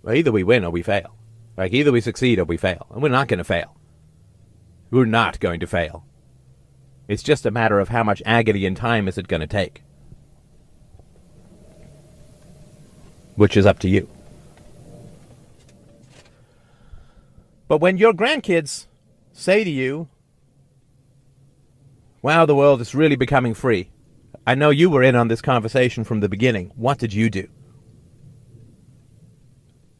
Well, either we win or we fail. Like, either we succeed or we fail. And we're not going to fail. We're not going to fail. It's just a matter of how much agony and time is it going to take. Which is up to you. But when your grandkids say to you, wow, the world is really becoming free. I know you were in on this conversation from the beginning. What did you do?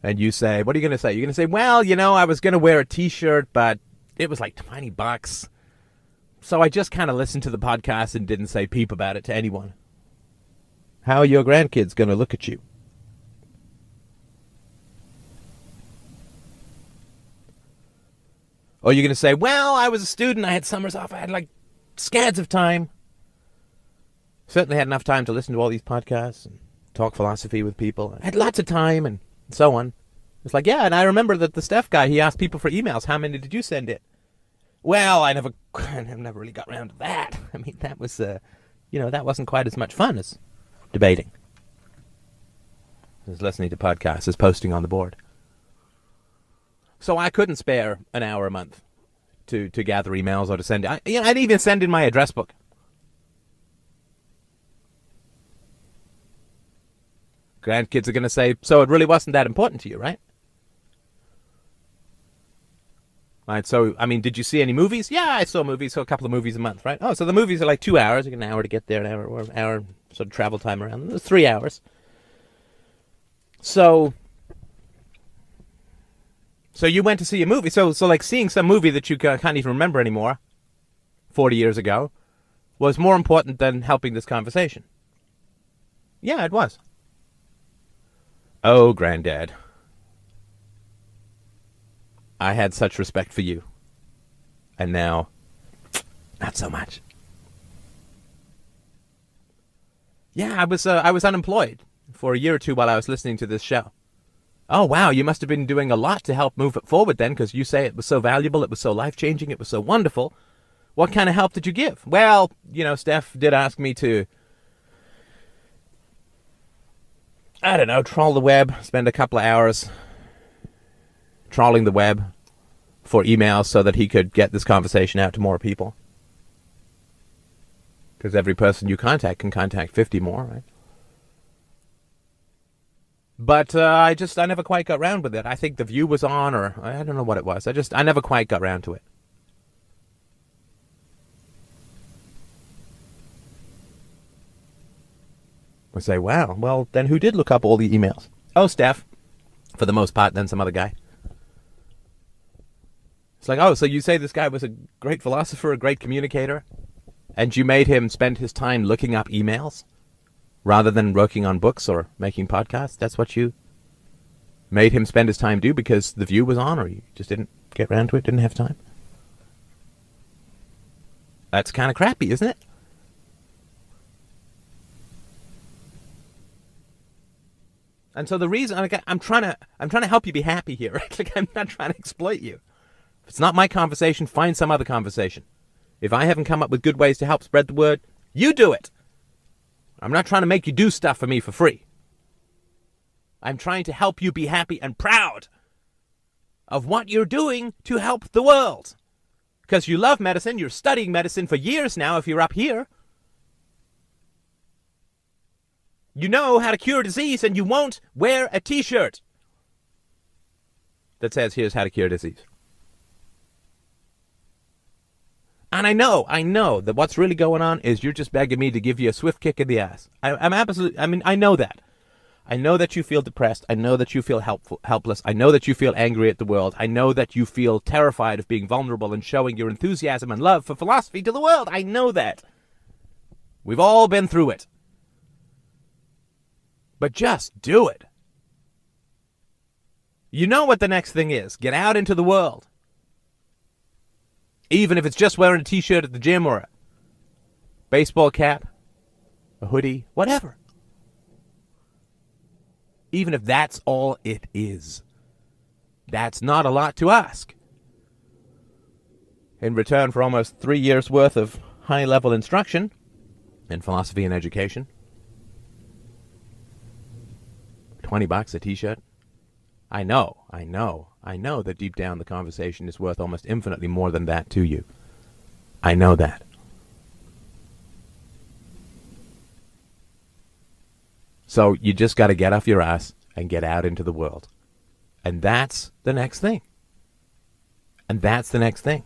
And you say, what are you going to say? You're going to say, well, I was going to wear a t-shirt, but it was like $20. So I just kind of listened to the podcast and didn't say peep about it to anyone. How are your grandkids going to look at you? Or you're going to say, well, I was a student. I had summers off. I had like scads of time. Certainly had enough time to listen to all these podcasts and talk philosophy with people. I had lots of time and so on. It's like, yeah, and I remember that the Steph guy, he asked people for emails. How many did you send in? Well, I never really got around to that. I mean, that was, that wasn't quite as much fun as debating. As listening to podcasts, as posting on the board. So I couldn't spare an hour a month to gather emails or to send. I'd even send in my address book. Grandkids are going to say, so it really wasn't that important to you, right? Right, so, I mean, did you see any movies? Yeah, I saw movies, so a couple of movies a month, right? Oh, so the movies are like 2 hours. You get an hour to get there, an hour sort of travel time around them. It's 3 hours. So you went to see a movie. So like seeing some movie that you can't even remember anymore, 40 years ago, was more important than helping this conversation. Yeah, it was. Oh, Granddad. I had such respect for you. And now, not so much. Yeah, I was unemployed for a year or two while I was listening to this show. Oh, wow, you must have been doing a lot to help move it forward then, because you say it was so valuable, it was so life-changing, it was so wonderful. What kind of help did you give? Well, Steph did ask me to, I don't know, troll the web, spend a couple of hours trawling the web for emails so that he could get this conversation out to more people. Because every person you contact can contact 50 more, right? But I never quite got around with it. I think The View was on, or I don't know what it was. I never quite got around to it. I say, wow, well, then who did look up all the emails? Oh, Steph, for the most part, then some other guy. It's like, oh, so you say this guy was a great philosopher, a great communicator, and you made him spend his time looking up emails? Rather than working on books or making podcasts, that's what you made him spend his time do because The View was on, or you just didn't get around to it, didn't have time? That's kind of crappy, isn't it? And so the reason I'm trying to help you be happy here, right? Like, I'm not trying to exploit you. If it's not my conversation, find some other conversation. If I haven't come up with good ways to help spread the word, you do it. I'm not trying to make you do stuff for me for free. I'm trying to help you be happy and proud of what you're doing to help the world. Because you love medicine, you're studying medicine for years now if you're up here. You know how to cure disease and you won't wear a t-shirt that says, here's how to cure disease. And I know that what's really going on is you're just begging me to give you a swift kick in the ass. I know that. I know that you feel depressed. I know that you feel helpless. I know that you feel angry at the world. I know that you feel terrified of being vulnerable and showing your enthusiasm and love for philosophy to the world. I know that. We've all been through it. But just do it. You know what the next thing is. Get out into the world. Even if it's just wearing a t-shirt at the gym or a baseball cap, a hoodie, whatever. Even if that's all it is. That's not a lot to ask. In return for almost 3 years' worth of high-level instruction in philosophy and education. $20 a t-shirt. I know that deep down the conversation is worth almost infinitely more than that to you. I know that. So you just got to get off your ass and get out into the world. And that's the next thing. And that's the next thing.